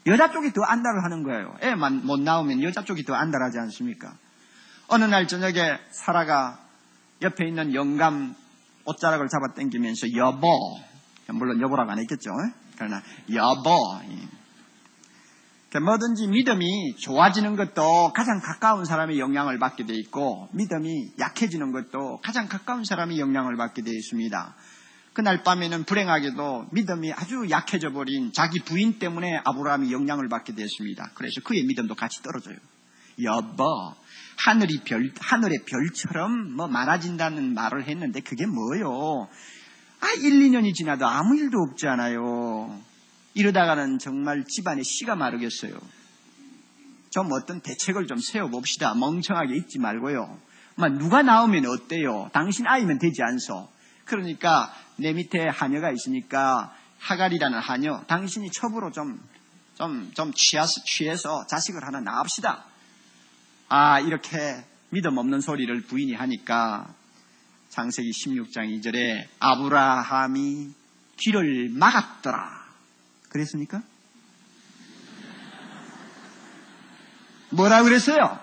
여자 쪽이 더 안달을 하는 거예요. 애만 못 나오면 여자 쪽이 더 안달하지 않습니까? 어느 날 저녁에 사라가 옆에 있는 영감 옷자락을 잡아 당기면서 여보, 물론 여보라고 안 했겠죠. 그러나 여보, 뭐든지 믿음이 좋아지는 것도 가장 가까운 사람의 영향을 받게 돼 있고 믿음이 약해지는 것도 가장 가까운 사람의 영향을 받게 되어 있습니다. 그날 밤에는 불행하게도 믿음이 아주 약해져 버린 자기 부인 때문에 아브라함이 영향을 받게 되었습니다. 그래서 그의 믿음도 같이 떨어져요. 여보, 하늘의 별처럼 많아진다는 말을 했는데 그게 뭐요? 1, 2년이 지나도 아무 일도 없지 않아요. 이러다가는 정말 집안에 씨가 마르겠어요. 좀 어떤 대책을 좀 세워봅시다. 멍청하게 있지 말고요. 누가 나오면 어때요? 당신 아이면 되지 않소? 그러니까 내 밑에 하녀가 있으니까 하갈이라는 하녀, 당신이 첩으로 좀 취해서 자식을 하나 낳읍시다. 이렇게 믿음 없는 소리를 부인이 하니까 창세기 16장 2절에 아브라함이 귀를 막았더라. 그랬습니까? 뭐라 그랬어요?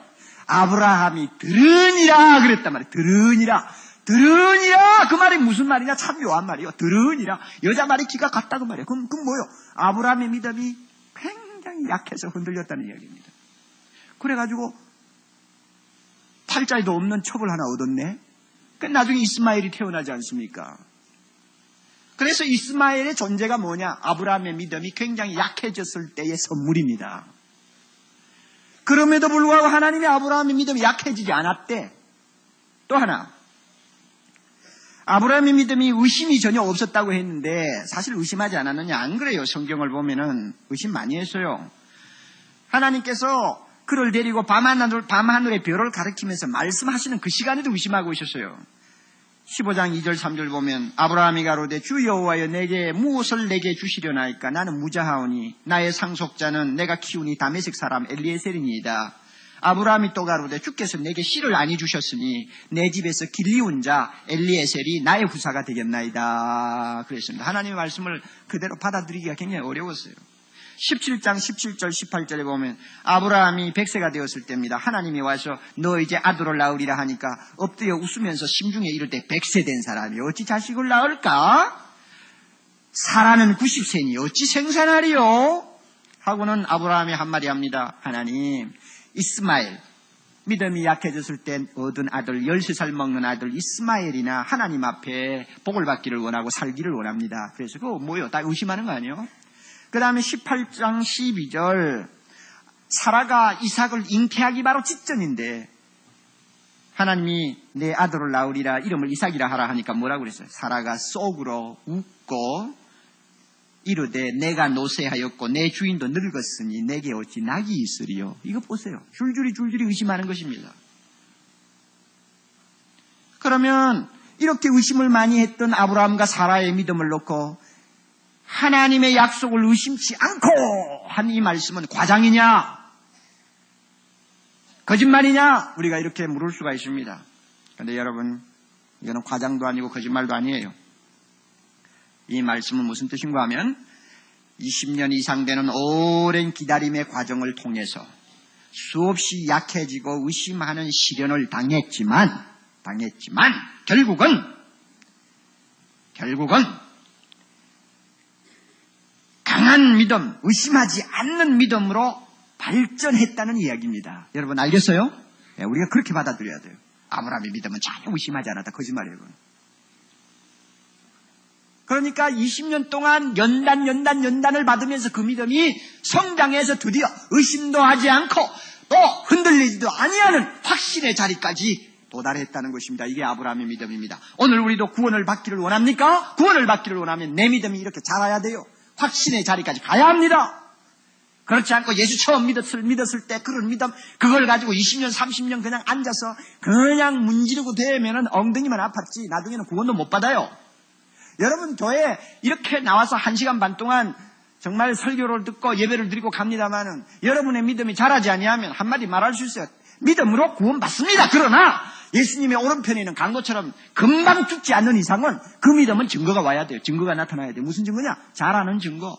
아브라함이 들으니라 그랬단 말이에요. 들으니라. 들으니라. 그 말이 무슨 말이냐? 참 묘한 말이에요. 들으니라. 여자 말이 기가 같다 그 말이에요. 그럼 뭐요? 아브라함의 믿음이 굉장히 약해서 흔들렸다는 이야기입니다. 그래가지고 팔자에도 없는 첩을 하나 얻었네. 나중에 이스마엘이 태어나지 않습니까? 그래서 이스마엘의 존재가 뭐냐? 아브라함의 믿음이 굉장히 약해졌을 때의 선물입니다. 그럼에도 불구하고 하나님이 아브라함의 믿음이 약해지지 않았대. 또 하나, 아브라함의 믿음이 의심이 전혀 없었다고 했는데 사실 의심하지 않았느냐? 안 그래요. 성경을 보면은 의심 많이 했어요. 하나님께서 그를 데리고 밤하늘의 별을 가리키면서 말씀하시는 그 시간에도 의심하고 있었어요. 15장 2절 3절 보면 아브라함이 가로되 주 여호와여 내게 무엇을 내게 주시려나이까 나는 무자하오니 나의 상속자는 내가 키우니 다메섹 사람 엘리에셀이니이다. 아브라함이 또 가로되 주께서 내게 씨를 아니 주셨으니 내 집에서 길리운 자 엘리에셀이 나의 후사가 되겠나이다. 그랬습니다. 하나님의 말씀을 그대로 받아들이기가 굉장히 어려웠어요. 17장 17절 18절에 보면 아브라함이 100세가 되었을 때입니다. 하나님이 와서 너 이제 아들을 낳으리라 하니까 엎드려 웃으면서 심중에 이를 때 100세 된 사람이 어찌 자식을 낳을까? 사라는 90세니 어찌 생산하리요? 하고는 아브라함이 한마디 합니다. 하나님, 이스마엘, 믿음이 약해졌을 때 얻은 아들, 13살 먹는 아들 이스마엘이나 하나님 앞에 복을 받기를 원하고 살기를 원합니다. 그래서 그거 뭐요? 다 의심하는 거 아니에요? 그 다음에 18장 12절 사라가 이삭을 잉태하기 바로 직전인데 하나님이 내 아들을 낳으리라 이름을 이삭이라 하라 하니까 뭐라고 그랬어요? 사라가 속으로 웃고 이르되 내가 노쇠하였고 내 주인도 늙었으니 내게 어찌 낙이 있으리요. 이거 보세요. 줄줄이 의심하는 것입니다. 그러면 이렇게 의심을 많이 했던 아브라함과 사라의 믿음을 놓고 하나님의 약속을 의심치 않고 한 이 말씀은 과장이냐? 거짓말이냐? 우리가 이렇게 물을 수가 있습니다. 그런데 여러분, 이거는 과장도 아니고 거짓말도 아니에요. 이 말씀은 무슨 뜻인가 하면 20년 이상 되는 오랜 기다림의 과정을 통해서 수없이 약해지고 의심하는 시련을 당했지만 결국은 강한 믿음, 의심하지 않는 믿음으로 발전했다는 이야기입니다. 여러분 알겠어요? 네, 우리가 그렇게 받아들여야 돼요. 아브라함의 믿음은 전혀 의심하지 않았다. 거짓말이에요. 그러니까 20년 동안 연단을 받으면서 그 믿음이 성장해서 드디어 의심도 하지 않고 또 흔들리지도 아니하는 확신의 자리까지 도달했다는 것입니다. 이게 아브라함의 믿음입니다. 오늘 우리도 구원을 받기를 원합니까? 구원을 받기를 원하면 내 믿음이 이렇게 자라야 돼요. 확신의 자리까지 가야 합니다. 그렇지 않고 예수 처음 믿었을 때 그런 믿음, 그걸 가지고 20년, 30년 그냥 앉아서 그냥 문지르고 대면은 엉덩이만 아팠지 나중에는 구원도 못 받아요. 여러분 교회에 이렇게 나와서 1시간 반 동안 정말 설교를 듣고 예배를 드리고 갑니다마는 여러분의 믿음이 자라지 아니하면 한마디 말할 수 있어요. 믿음으로 구원 받습니다. 그러나 예수님의 오른편에 있는 강도처럼 금방 죽지 않는 이상은 그 믿음은 증거가 와야 돼요. 증거가 나타나야 돼요. 무슨 증거냐? 자라는 증거,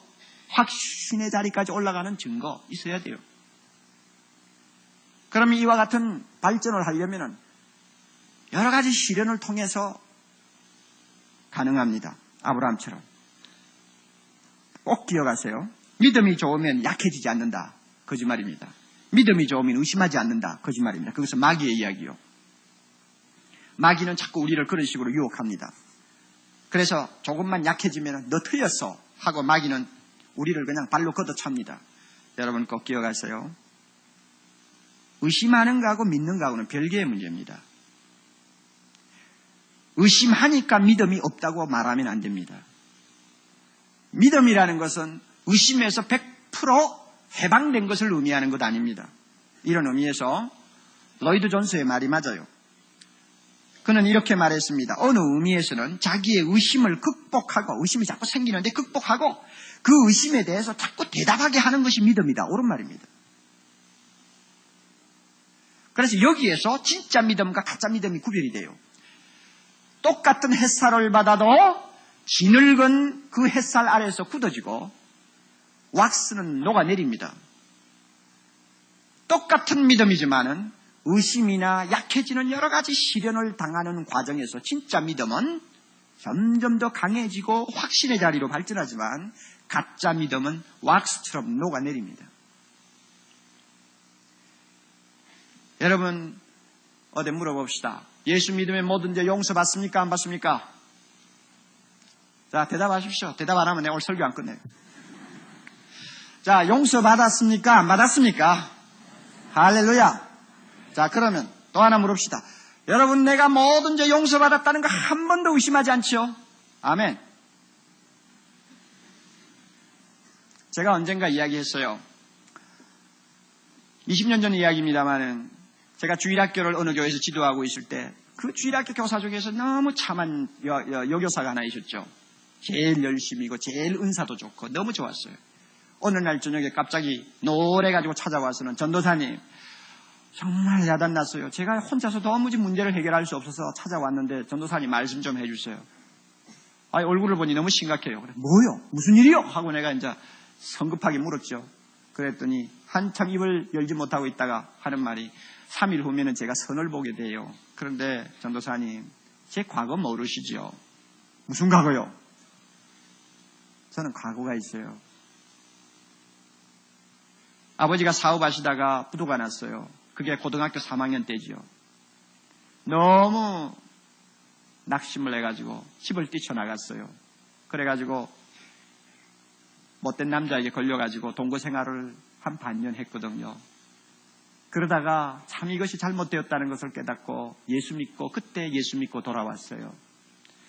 확신의 자리까지 올라가는 증거 있어야 돼요. 그러면 이와 같은 발전을 하려면 여러 가지 시련을 통해서 가능합니다. 아브라함처럼. 꼭 기억하세요. 믿음이 좋으면 약해지지 않는다. 거짓말입니다. 믿음이 좋으면 의심하지 않는다. 거짓말입니다. 그것은 마귀의 이야기요. 마귀는 자꾸 우리를 그런 식으로 유혹합니다. 그래서 조금만 약해지면 너 틀렸어 하고 마귀는 우리를 그냥 발로 걷어찹니다. 여러분 꼭 기억하세요. 의심하는 거하고 믿는 거하고는 별개의 문제입니다. 의심하니까 믿음이 없다고 말하면 안 됩니다. 믿음이라는 것은 의심에서 100% 해방된 것을 의미하는 것 아닙니다. 이런 의미에서 로이드 존스의 말이 맞아요. 그는 이렇게 말했습니다. 어느 의미에서는 자기의 의심을 극복하고, 의심이 자꾸 생기는데 극복하고 그 의심에 대해서 자꾸 대답하게 하는 것이 믿음이다. 옳은 말입니다. 그래서 여기에서 진짜 믿음과 가짜 믿음이 구별이 돼요. 똑같은 햇살을 받아도 지늙은 그 햇살 아래에서 굳어지고 왁스는 녹아내립니다. 똑같은 믿음이지만은 의심이나 약해지는 여러 가지 시련을 당하는 과정에서 진짜 믿음은 점점 더 강해지고 확신의 자리로 발전하지만 가짜 믿음은 왁스처럼 녹아내립니다. 여러분 어디 물어봅시다. 예수 믿으면 뭐든지 용서받습니까? 안 받습니까? 자, 대답하십시오. 대답 안 하면 내가 오늘 설교 안 끝내요. 자, 용서받았습니까? 안 받았습니까? 할렐루야. 자, 그러면 또 하나 물읍시다. 여러분, 내가 뭐든지 용서받았다는 거 한 번도 의심하지 않죠? 아멘. 제가 언젠가 이야기했어요. 20년 전 이야기입니다만은 제가 주일학교를 어느 교회에서 지도하고 있을 때 그 주일학교 교사 중에서 너무 참한 여교사가 하나 있었죠. 제일 열심히고 제일 은사도 좋고 너무 좋았어요. 어느 날 저녁에 갑자기 노래가지고 찾아와서는 전도사님 정말 야단났어요. 제가 혼자서 도무지 문제를 해결할 수 없어서 찾아왔는데 전도사님 말씀 좀 해주세요. 얼굴을 보니 너무 심각해요. 그래, 뭐요? 무슨 일이요? 하고 내가 이제 성급하게 물었죠. 그랬더니 한참 입을 열지 못하고 있다가 하는 말이 3일 후면은 제가 선을 보게 돼요. 그런데 전도사님 제 과거 모르시죠? 무슨 과거요? 저는 과거가 있어요. 아버지가 사업하시다가 부도가 났어요. 그게 고등학교 3학년 때지요. 너무 낙심을 해가지고 집을 뛰쳐나갔어요. 그래가지고 못된 남자에게 걸려가지고 동거 생활을 한 반년 했거든요. 그러다가 참 이것이 잘못되었다는 것을 깨닫고 그때 예수 믿고 돌아왔어요.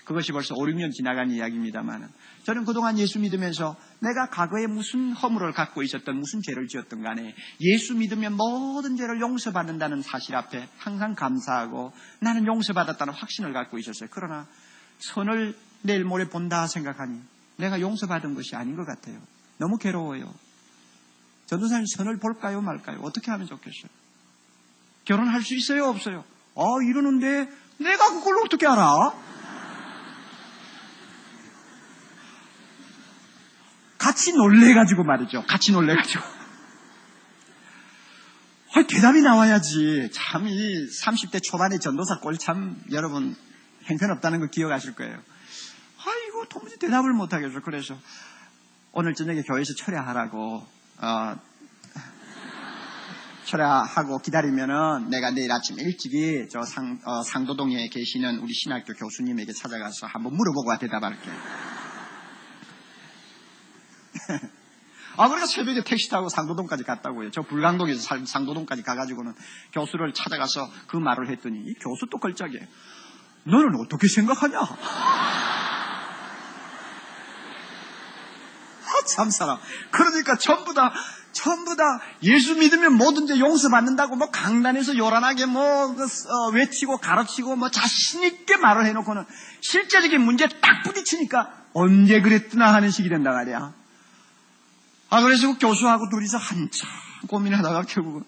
그것이 벌써 5, 6년 지나간 이야기입니다만 저는 그동안 예수 믿으면서 내가 과거에 무슨 허물을 갖고 있었던 무슨 죄를 지었던 간에 예수 믿으면 모든 죄를 용서받는다는 사실 앞에 항상 감사하고 나는 용서받았다는 확신을 갖고 있었어요. 그러나 선을 내일 모레 본다 생각하니 내가 용서받은 것이 아닌 것 같아요. 너무 괴로워요. 전도사님 선을 볼까요 말까요? 어떻게 하면 좋겠어요? 결혼할 수 있어요 없어요? 이러는데 내가 그걸 어떻게 알아? 같이 놀래가지고 말이죠. 같이 놀래가지고. 대답이 나와야지. 참 이 30대 초반의 전도사 꼴 참 여러분 형편없다는 거 기억하실 거예요. 이거 도무지 대답을 못하겠어. 그래서 오늘 저녁에 교회에서 철야하라고 철야하고 기다리면은 내가 내일 아침 일찍이 저 상도동에 계시는 우리 신학교 교수님에게 찾아가서 한번 물어보고 대답할게. 그러니까 새벽에 택시 타고 상도동까지 갔다고요. 저 불광동에서 상도동까지 가가지고는 교수를 찾아가서 그 말을 했더니 이 교수 또 걸작이에요. 너는 어떻게 생각하냐? 참사람. 그러니까 전부 다 예수 믿으면 뭐든지 용서받는다고 강단에서 요란하게 외치고 가르치고 자신있게 말을 해놓고는 실제적인 문제에 딱 부딪히니까 언제 그랬구나 하는 식이 된다 말이야. 그래서 그 교수하고 둘이서 한참 고민하다가 결국은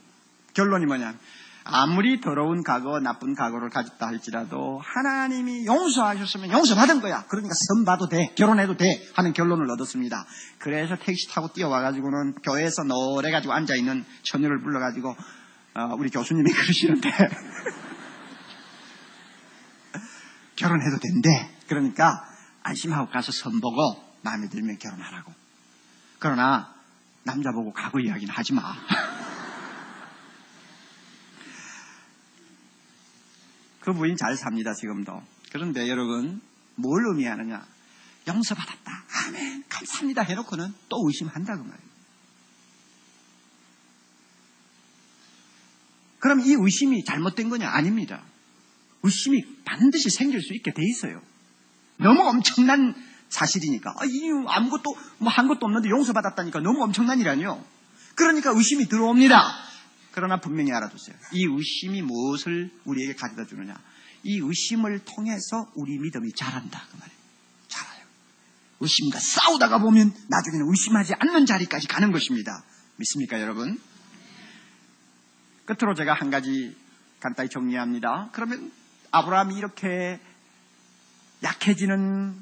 결론이 뭐냐. 아무리 더러운 과거, 나쁜 과거를 가졌다 할지라도 하나님이 용서하셨으면 용서받은 거야. 그러니까 선 봐도 돼, 결혼해도 돼 하는 결론을 얻었습니다. 그래서 택시 타고 뛰어와가지고는 교회에서 노래가지고 앉아있는 처녀를 불러가지고 우리 교수님이 그러시는데 결혼해도 된대. 그러니까 안심하고 가서 선 보고 마음에 들면 결혼하라고. 그러나 남자 보고 과거 이야기는 하지 마. 그 부인 잘 삽니다 지금도. 그런데 여러분 뭘 의미하느냐. 용서받았다, 아멘, 감사합니다 해놓고는 또 의심한다 그 말이에요. 그럼 이 의심이 잘못된 거냐? 아닙니다. 의심이 반드시 생길 수 있게 돼 있어요. 너무 엄청난 사실이니까. 아무것도 한 것도 없는데 용서받았다니까 너무 엄청난 일아니요. 그러니까 의심이 들어옵니다. 그러나 분명히 알아두세요. 이 의심이 무엇을 우리에게 가져다 주느냐. 이 의심을 통해서 우리 믿음이 자란다 그 말이에요. 자라요. 의심과 싸우다가 보면 나중에는 의심하지 않는 자리까지 가는 것입니다. 믿습니까 여러분? 끝으로 제가 한 가지 간단히 정리합니다. 그러면 아브라함이 이렇게 약해지는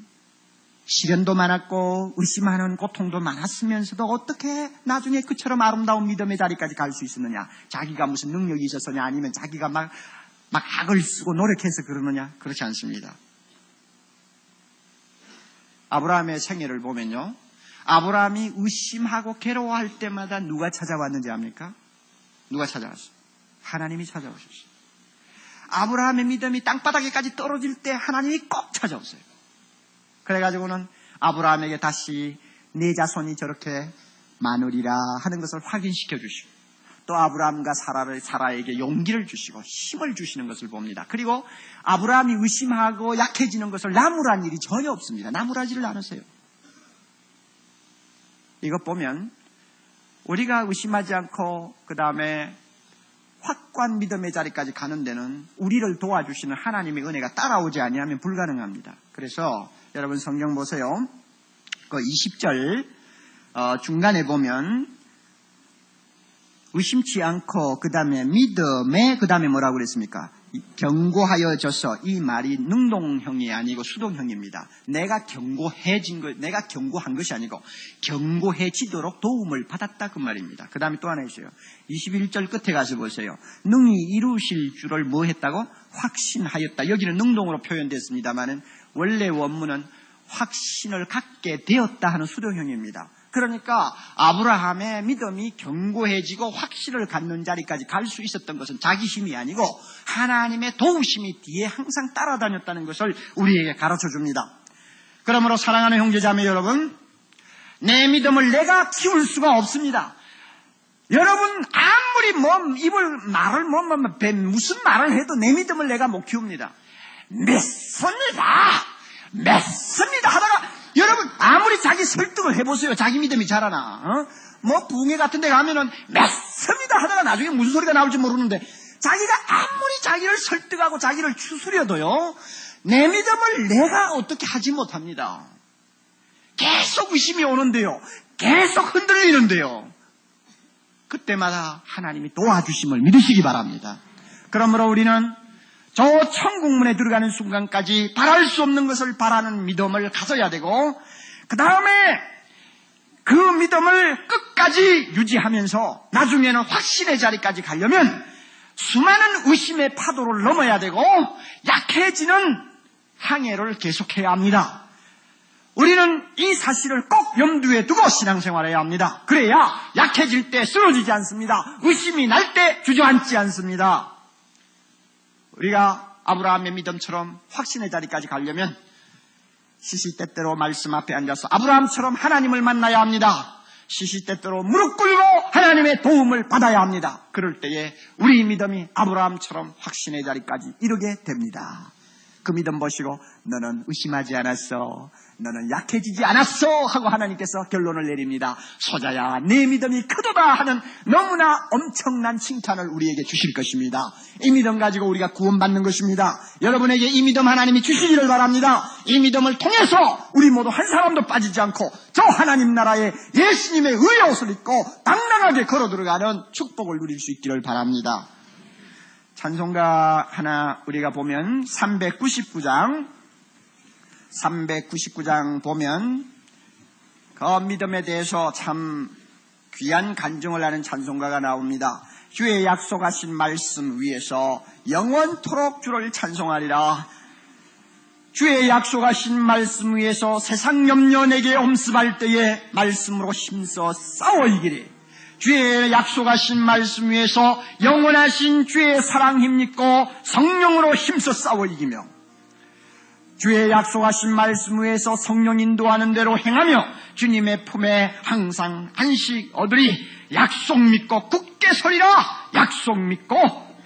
시련도 많았고 의심하는 고통도 많았으면서도 어떻게 나중에 그처럼 아름다운 믿음의 자리까지 갈 수 있었느냐? 자기가 무슨 능력이 있었느냐? 아니면 자기가 막 악을 쓰고 노력해서 그러느냐? 그렇지 않습니다. 아브라함의 생애를 보면요, 아브라함이 의심하고 괴로워할 때마다 누가 찾아왔는지 압니까? 누가 찾아왔어요? 하나님이 찾아오셨어요. 아브라함의 믿음이 땅바닥에까지 떨어질 때 하나님이 꼭 찾아오세요. 그래가지고는 아브라함에게 다시 내 자손이 저렇게 많으리라 하는 것을 확인시켜 주시고, 또 아브라함과 사라에게 용기를 주시고 힘을 주시는 것을 봅니다. 그리고 아브라함이 의심하고 약해지는 것을 나무란 일이 전혀 없습니다. 나무라지를 않으세요. 이것 보면 우리가 의심하지 않고 그 다음에 확고한 믿음의 자리까지 가는 데는 우리를 도와주시는 하나님의 은혜가 따라오지 아니하면 불가능합니다. 그래서 여러분 성경 보세요. 그 20절 중간에 보면 의심치 않고 그 다음에 믿음에 그 다음에 뭐라고 그랬습니까? 견고하여져서, 이 말이 능동형이 아니고 수동형입니다. 내가 견고한 것이 아니고 견고해지도록 도움을 받았다 그 말입니다. 그 다음에 또 하나 있어요. 21절 끝에 가서 보세요. 능히 이루실 줄을 뭐 했다고? 확신하였다. 여기는 능동으로 표현됐습니다만은 원래 원문은 확신을 갖게 되었다 하는 수동형입니다. 그러니까 아브라함의 믿음이 견고해지고 확신을 갖는 자리까지 갈 수 있었던 것은 자기 힘이 아니고 하나님의 도우심이 뒤에 항상 따라다녔다는 것을 우리에게 가르쳐 줍니다. 그러므로 사랑하는 형제자매 여러분, 내 믿음을 내가 키울 수가 없습니다. 여러분 아무리 무슨 말을 해도 내 믿음을 내가 못 키웁니다. 믿습니다 하다가 여러분 아무리 자기 설득을 해보세요. 자기 믿음이 자라나. 부흥회 같은 데 가면은 믿습니다 하다가 나중에 무슨 소리가 나올지 모르는데, 자기가 아무리 자기를 설득하고 자기를 추스려도요, 내 믿음을 내가 어떻게 하지 못합니다. 계속 의심이 오는데요, 계속 흔들리는데요, 그때마다 하나님이 도와주심을 믿으시기 바랍니다. 그러므로 우리는 저 천국문에 들어가는 순간까지 바랄 수 없는 것을 바라는 믿음을 가져야 되고, 그 다음에 그 믿음을 끝까지 유지하면서 나중에는 확신의 자리까지 가려면 수많은 의심의 파도를 넘어야 되고 약해지는 항해를 계속해야 합니다. 우리는 이 사실을 꼭 염두에 두고 신앙생활해야 합니다. 그래야 약해질 때 쓰러지지 않습니다. 의심이 날 때 주저앉지 않습니다. 우리가 아브라함의 믿음처럼 확신의 자리까지 가려면 시시때때로 말씀 앞에 앉아서 아브라함처럼 하나님을 만나야 합니다. 시시때때로 무릎 꿇고 하나님의 도움을 받아야 합니다. 그럴 때에 우리 믿음이 아브라함처럼 확신의 자리까지 이르게 됩니다. 그 믿음 보시고 너는 의심하지 않았어, 너는 약해지지 않았어 하고 하나님께서 결론을 내립니다. 소자야 내 믿음이 크도다 하는 너무나 엄청난 칭찬을 우리에게 주실 것입니다. 이 믿음 가지고 우리가 구원받는 것입니다. 여러분에게 이 믿음 하나님이 주시기를 바랍니다. 이 믿음을 통해서 우리 모두 한 사람도 빠지지 않고 저 하나님 나라에 예수님의 의의 옷을 입고 당당하게 걸어 들어가는 축복을 누릴 수 있기를 바랍니다. 찬송가 하나 우리가 보면 399장 보면 그 믿음에 대해서 참 귀한 간증을 하는 찬송가가 나옵니다. 주의 약속하신 말씀 위에서 영원토록 주를 찬송하리라. 주의 약속하신 말씀 위에서 세상 염려 내게 엄습할 때에 말씀으로 힘써 싸워 이기리. 주의 약속하신 말씀 위에서 영원하신 주의 사랑 힘입고 성령으로 힘써 싸워 이기며, 주의 약속하신 말씀 위에서 성령 인도하는 대로 행하며 주님의 품에 항상 안식 얻으리. 약속 믿고 굳게 서리라. 약속 믿고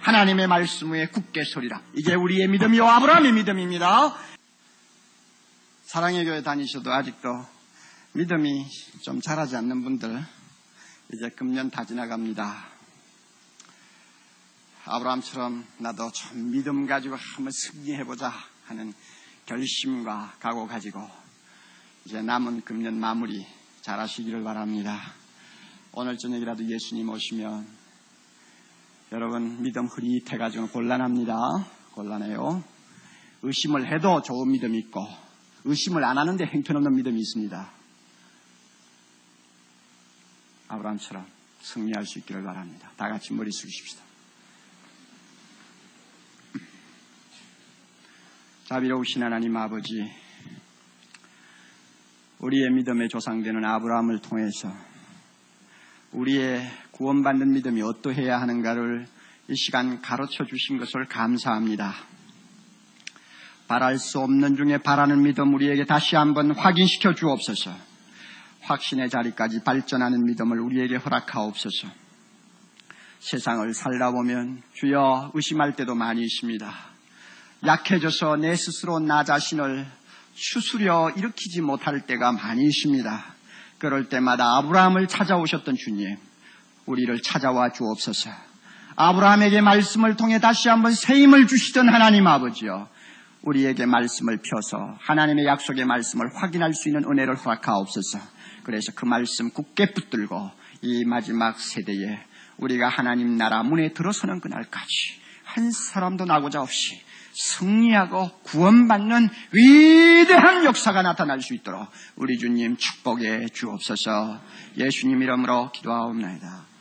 하나님의 말씀 위에 굳게 서리라. 이게 우리의 믿음이요 아브라함의 믿음입니다. 사랑의 교회 다니셔도 아직도 믿음이 좀 자라지 않는 분들, 이제 금년 다 지나갑니다. 아브라함처럼 나도 좀 믿음 가지고 한번 승리해보자 하는 결심과 각오 가지고 이제 남은 금년 마무리 잘하시기를 바랍니다. 오늘 저녁이라도 예수님 오시면 여러분 믿음 흐릿해가지고 곤란합니다. 곤란해요. 의심을 해도 좋은 믿음이 있고 의심을 안 하는데 형편없는 믿음이 있습니다. 아브라함처럼 승리할 수 있기를 바랍니다. 다 같이 머리 숙이십시다. 자비로우신 하나님 아버지, 우리의 믿음의 조상되는 아브라함을 통해서 우리의 구원받는 믿음이 어떠해야 하는가를 이 시간 가르쳐 주신 것을 감사합니다. 바랄 수 없는 중에 바라는 믿음 우리에게 다시 한번 확인시켜 주옵소서. 확신의 자리까지 발전하는 믿음을 우리에게 허락하옵소서. 세상을 살다 보면 주여 의심할 때도 많이 있습니다. 약해져서 내 스스로 나 자신을 추스려 일으키지 못할 때가 많이 있습니다. 그럴 때마다 아브라함을 찾아오셨던 주님, 우리를 찾아와 주옵소서. 아브라함에게 말씀을 통해 다시 한번 새 힘을 주시던 하나님 아버지여, 우리에게 말씀을 펴서 하나님의 약속의 말씀을 확인할 수 있는 은혜를 허락하옵소서. 그래서 그 말씀 굳게 붙들고 이 마지막 세대에 우리가 하나님 나라 문에 들어서는 그날까지 한 사람도 나고자 없이 승리하고 구원받는 위대한 역사가 나타날 수 있도록 우리 주님 축복해 주옵소서. 예수님 이름으로 기도하옵나이다.